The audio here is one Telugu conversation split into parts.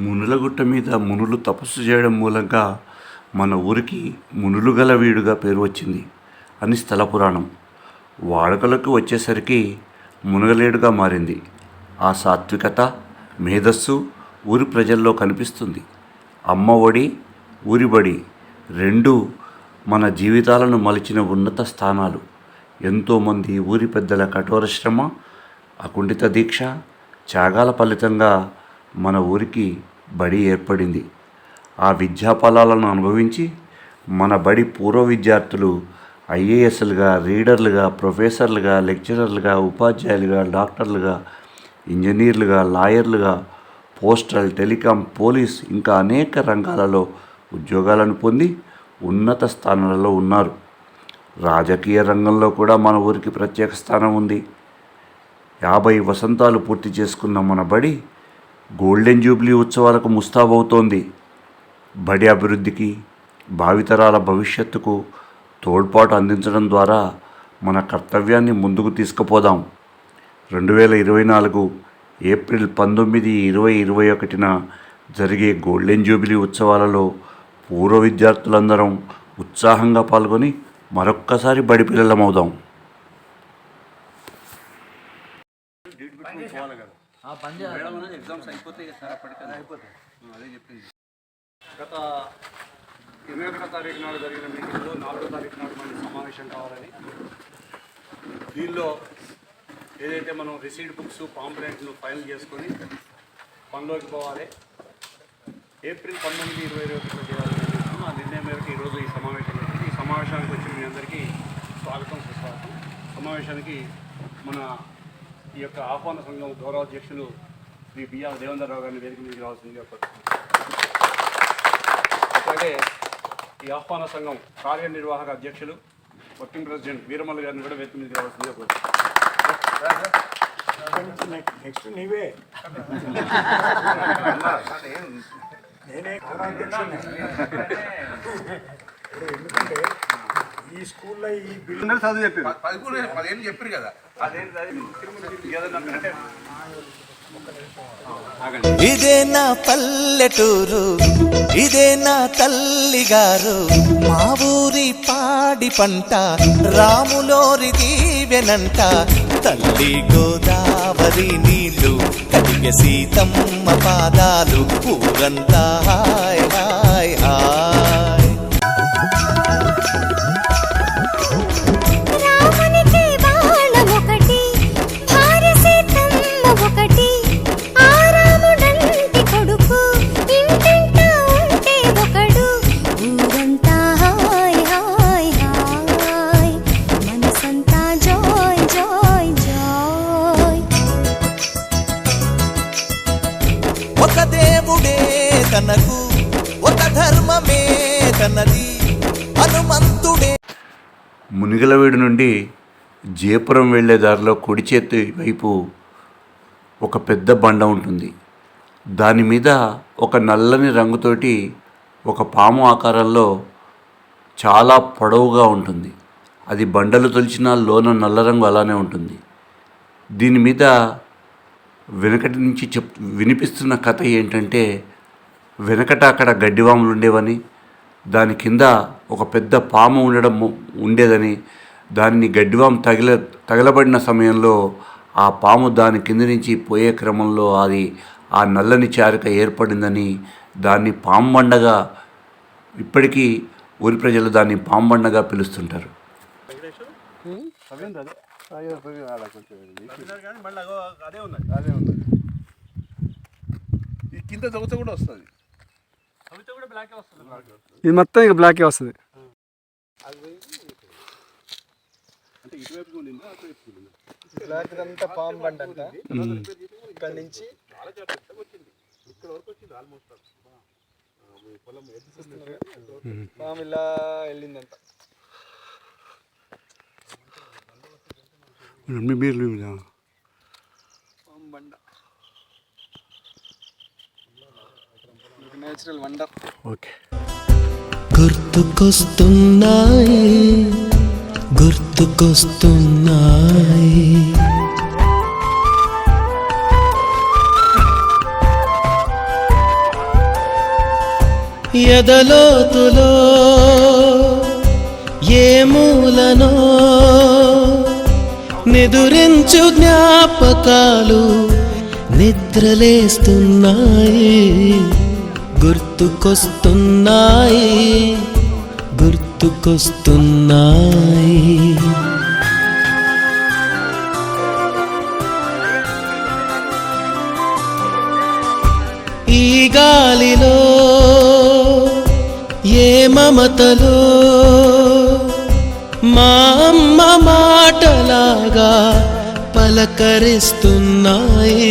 మునులగుట్ట మీద మునులు తపస్సు చేయడం మూలంగా మన ఊరికి మునులు గల వీడుగా పేరు వచ్చింది అని స్థల పురాణం. వాడుకలకు వచ్చేసరికి మునగలేడుగా మారింది. ఆ సాత్వికత, మేధస్సు ఊరి ప్రజల్లో కనిపిస్తుంది. అమ్మ ఒడి, ఊరిబడి రెండూ మన జీవితాలను మలిచిన ఉన్నత స్థానాలు. ఎంతోమంది ఊరి పెద్దల కఠోర శ్రమ, అకుంఠిత దీక్ష, త్యాగాల ఫలితంగా మన ఊరికి బడి ఏర్పడింది. ఆ విద్యా ఫలాలను అనుభవించి మన బడి పూర్వ విద్యార్థులు ఐఏఎస్లుగా, రీడర్లుగా, ప్రొఫెసర్లుగా, లెక్చరర్లుగా, ఉపాధ్యాయులుగా, డాక్టర్లుగా, ఇంజనీర్లుగా, లాయర్లుగా, పోస్టల్, టెలికాం, పోలీస్ ఇంకా అనేక రంగాలలో ఉద్యోగాలను పొంది ఉన్నత స్థానాలలో ఉన్నారు. రాజకీయ రంగంలో కూడా మన ఊరికి ప్రత్యేక స్థానం ఉంది. 50 వసంతాలు పూర్తి చేసుకున్న మన బడి గోల్డెన్ జూబ్లీ ఉత్సవాలకు ముస్తాబవుతోంది. బడి అభివృద్ధికి, భావితరాల భవిష్యత్తుకు తోడ్పాటు అందించడం ద్వారా మన కర్తవ్యాన్ని ముందుకు తీసుకుపోదాం. 2024 ఏప్రిల్ 19, 2021న జరిగే గోల్డెన్ జూబ్లీ ఉత్సవాలలో పూర్వ విద్యార్థులందరం ఉత్సాహంగా పాల్గొని మరొక్కసారి బడి పిల్లలమవుదాం. గత 21వ తారీఖు నాడు జరిగిన మీటింగ్లో 4వ తారీఖు నాడు మనకి సమావేశం కావాలని, దీనిలో ఏదైతే మనం రిసీట్ బుక్స్, పాంప్లెంట్ను ఫైల్ చేసుకొని పనిలోకి పోవాలి. ఏప్రిల్ 19, 2021 చేయాలని ఆ నిర్ణయం మేరకు ఈరోజు ఈ సమావేశం జరిగింది. ఈ సమావేశానికి వచ్చి మీ అందరికీ స్వాగతం, సుస్వాగతం. సమావేశానికి మన ఈ యొక్క ఆహ్వాన సంఘం గౌరవాధ్యక్షులు శ్రీ బిఆర్ దేవేంద్రరావు గారిని వేదిక మీదకి రావాల్సిందిగా కోరుతున్నాను. అలాగే ఈ ఆహ్వాన సంఘం కార్యనిర్వాహక అధ్యక్షులు, వర్కింగ్ ప్రెసిడెంట్ వీరమల్లి గారిని కూడా వేదిక మీదకి రావాల్సిందిగా కోరుతున్నాను. నెక్స్ట్ నీవే. నేనే ఎందుకంటే ఈ స్కూల్లో ఈ బిల్డింగ్ చదువు చెప్పారు, 15 చెప్పారు కదా. ఇదే నా పల్లెటూరు, ఇదే నా తల్లిగారు, మా ఊరి పాడి పంట రాములోరి దీవెనంట. తల్లి గోదావరి నీళ్ళు కడిగ సీతమ్మ పాదాలు, ఊరంతా హాయ్ హాయ్ హాయ్. ఒక దేవుడే తనకు, ఒక ధర్మమే తనది, హనుమంతుడే. మునిగలవీడు నుండి జేపురం వెళ్ళే దారిలో కుడి చేతి వైపు ఒక పెద్ద బండ ఉంటుంది. దాని మీద ఒక నల్లని రంగుతోటి ఒక పాము ఆకారంలో చాలా పొడవుగా ఉంటుంది. అది బండలు తొలిచిన లోన నల్ల రంగు అలానే ఉంటుంది. దీని మీద వెనకటి నుంచి వినిపిస్తున్న కథ ఏంటంటే, వెనకట అక్కడ గడ్డివాములు ఉండేవని, దాని కింద ఒక పెద్ద పాము ఉండేదని, దాన్ని గడ్డివాము తగలబడిన సమయంలో ఆ పాము దాని కింద నుంచి పోయే క్రమంలో అది ఆ నల్లని చారిక ఏర్పడిందని, దాన్ని పాంబండగా ఇప్పటికీ ఊరి ప్రజలు దాన్ని పాంబండగా పిలుస్తుంటారు. కింద చదువుతా కూడా వస్తుంది, ఇది మొత్తం ఇక బ్లాకే వస్తుంది. అంటే ఇటువైపు ఉండిందా, అటువైపు ఉండిందా? బ్లాక్ అంతా పాము బండ అంట. ఇక్కడ నుంచి ఇక్కడ వరకు వచ్చింది ఆల్మోస్ట్. పొలం పాము ఇలా వెళ్ళిందంట. పాము బండ నేచురల్ వండర్. ఓకే, గుర్తుకొస్తున్నాయి, గుర్తుకొస్తున్నాయి. ఎదలోతులో ఏ మూలనో నిదురించు జ్ఞాపకాలు నిద్రలేస్తున్నాయి, గుర్తుకొస్తున్నాయి, గుర్తుకొస్తున్నాయి. ఈ గాలిలో ఏ మమతలో మా అమ్మ మాటలాగా పలకరిస్తున్నాయి,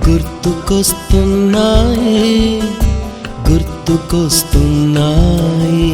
గుర్తుకొస్తున్నాయి, గుర్తుకొస్తున్నాయి.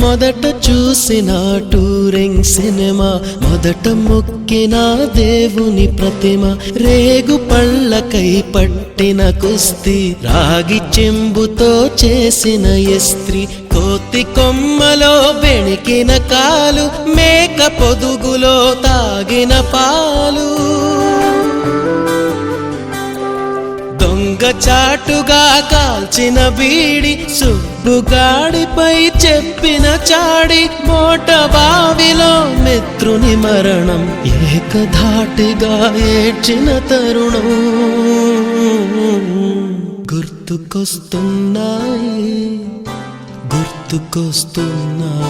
మొదట చూసిన టూరింగ్ సినిమా, మొదట మొక్కిన దేవుని ప్రతిమ, రేగు పళ్ళకై పట్టిన కుస్తీ, రాగి చెంబుతో చేసిన ఇస్త్రీ, కోతి కొమ్మలో బెణికిన కాలు, మేక పొదుగులో తాగిన పాలు, దొంగ చాటుగా కాల్చిన బీడి, సుబ్బుగాడిపై చెప్పిన చాడి, మోట బావిలో మిత్రుని మరణం, ఏకధాటిగా ఏడ్చిన తరుణం గుర్తుకొస్తున్నాయి, గుర్తుకొస్తున్నాయి.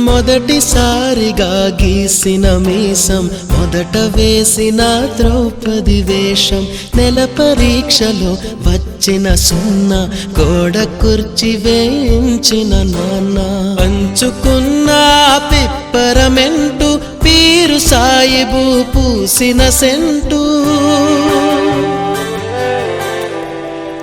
మొదటిసారిగా గీసిన మీసం, మొదట వేసిన ద్రౌపది వేషం, నెల పరీక్షలో వచ్చిన సున్నా, గోడ కుర్చీ వేయించిన నాన్న, పంచుకున్న పిప్పరమెంటు, పీరు సాయిబు పూసిన సెంటు,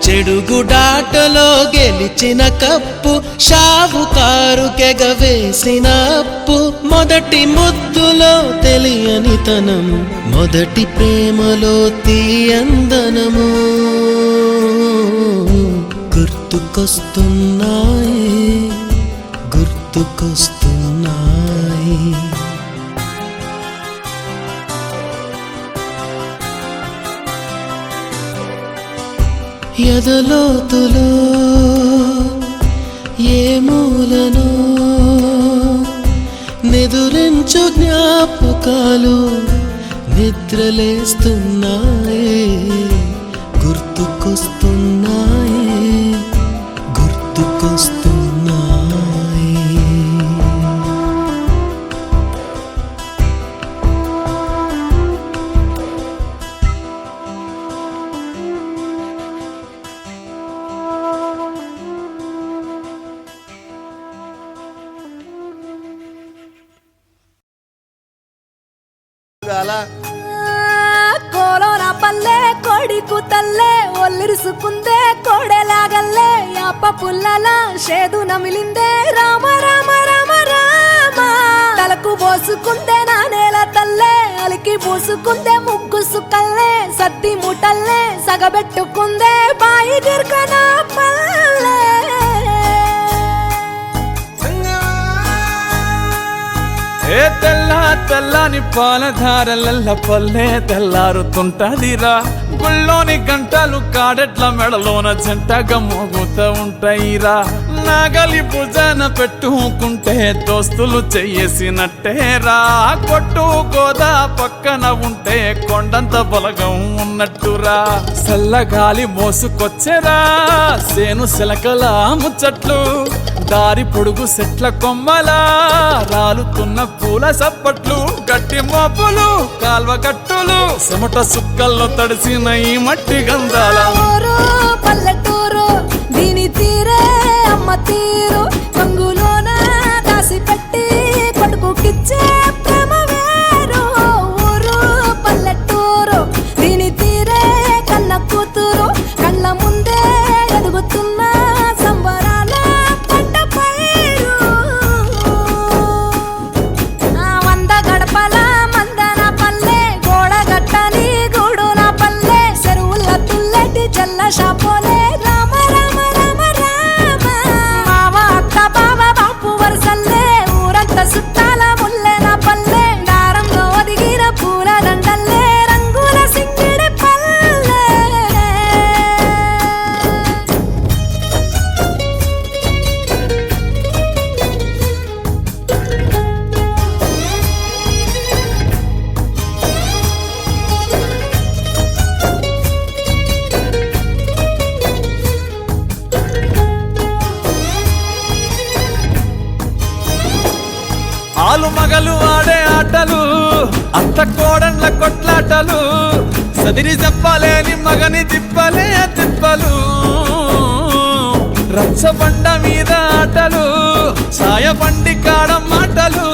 చెడుగుడాటలో గెలిచిన కప్పు, షావుకారు కెగవేసిన అప్పు, మొదటి ముద్దులో తెలియని తనం, మొదటి ప్రేమలో తీయందనము గుర్తుకొస్తున్నాయి, గుర్తుకొస్తున్నాయి. ఎదలోతులో ఏ మూలనో నిదురించు జ్ఞాపకాలు నిద్రలేస్తున్నాయి, గుర్తుకొస్తున్నాయి, గుర్తుకొస్తున్నాయి. ಕೋಲೋನ ಪಲ್ಲೆ ಕೋಡಿ ಕೂತಲ್ಲೇ ಒಲ್ಲಿರಿಸುಕುಂದೆ ಕೋಡೆಲಾಗಲ್ಲೇ ಯಾಪ ಪುಲ್ಲಲ ಶೇದು ನಮಿಲಿಂದೆ ರಾಮ ರಾಮ ರಾಮ ರಾಮ ತಲಕು ಬೋಸುಕುಂದೆ ನಾನೇಲ ತಲ್ಲೇ ಅಲಿಕಿ ಬೂಸುಕುಂದೆ ಮುಗ್ಗು ಸುಕ್ಕಲ್ಲೇ ಸತ್ತಿ ಮುಟಲ್ಲೇ ಸಗಬೆಟ್ಟುಕುಂದೆ ಬಾಯಿ ಗಿರ್ಕನ ಪಲ್ಲೆ ఏ తెల్ల తెల్లని పాలధారలల్ల పల్లె తెల్లారుతుంటదిరా, గుళ్ళోని గంటలు కాడెట్ల మెడలోన జంటగా మోగుతూ ఉంటాయిరా, నాగలి భుజాన పెట్టుకుంటే దోస్తులు చెయ్యేసినట్టేరా. కొట్టు గోదా పక్కన ఉంటే కొండంత బలగం ఉన్నట్టురా. చల్లగాలి మోసుకొచ్చెరా సేను శిలకల ముచ్చట్లు. దారి పొడుగు సెట్ల కొమ్మలా రాలుతున్న పూల సప్పట్లు. గట్టి మోపులు కాల్వ కట్టులు చెమట సుక్కల్లో తడిసిన ఈ మట్టి గంధాల. ఊరు పల్లెటూరు దీని తీరే అమ్మ తీరు. కంగులోన దాసి పెట్టి కొడుకుకిచ్చే ప్రేమ వేరు. ఊరు పల్లెటూరు దీని తీరే కన్న కూతురు. కళ్ళ ముందే ఎదుగుతున్న సంబరాల పంట పైరు. వంద గడపల మందన పల్లె గోడగట్టని గూడున పల్లె. చెరువుల తుల్లటి జల్ల షాపోలే రామ రామ రామ రామ. మావ అత్త బావ బాపు వరసల్లే ఊరంత సుట్టాల ముల్లెన పల్లె. దారంలో ఒదిగిన పూల దండల్లే రంగుల సింగిడి పల్లె. ఆలు మగలు ఆడే ఆటలు అత్త కోడన్ల కొట్లాటలు. సదిరి చెప్పలేని మగని తిప్పలే తిప్పలు. రచ్చబండ మీద ఆటలు ఛాయ బండి కాడ మాటలు.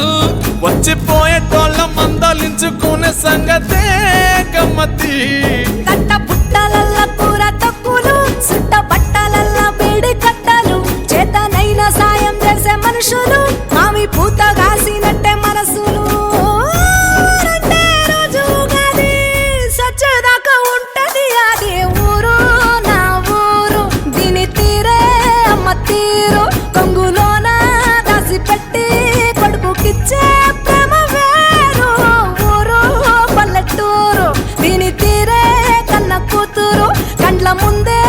వచ్చిపోయేటోళ్ళ మందలించుకునే సంగతే గమ్మతి. తట్ట పుట్టలల్ల కూర తక్కులు సుట్ట బట్టలల్ల వేడి కట్టలు. చేతనైన సాయం చేసే మనుషులు మావి పూత కాసినట్టే మనసులు. రెండే రోజు గది సచ్చేదాకా ఉంటది అది ఊరు నా ఊరు. దీని తీరే అమ్మ తీరు. కొంగులోన దాసి పెట్టి కొడుకుకిచ్చే ప్రేమ వేరు. ఊరు పల్లెటూరు దీని తీరే కన్న కూతురు. కండ్ల ముందే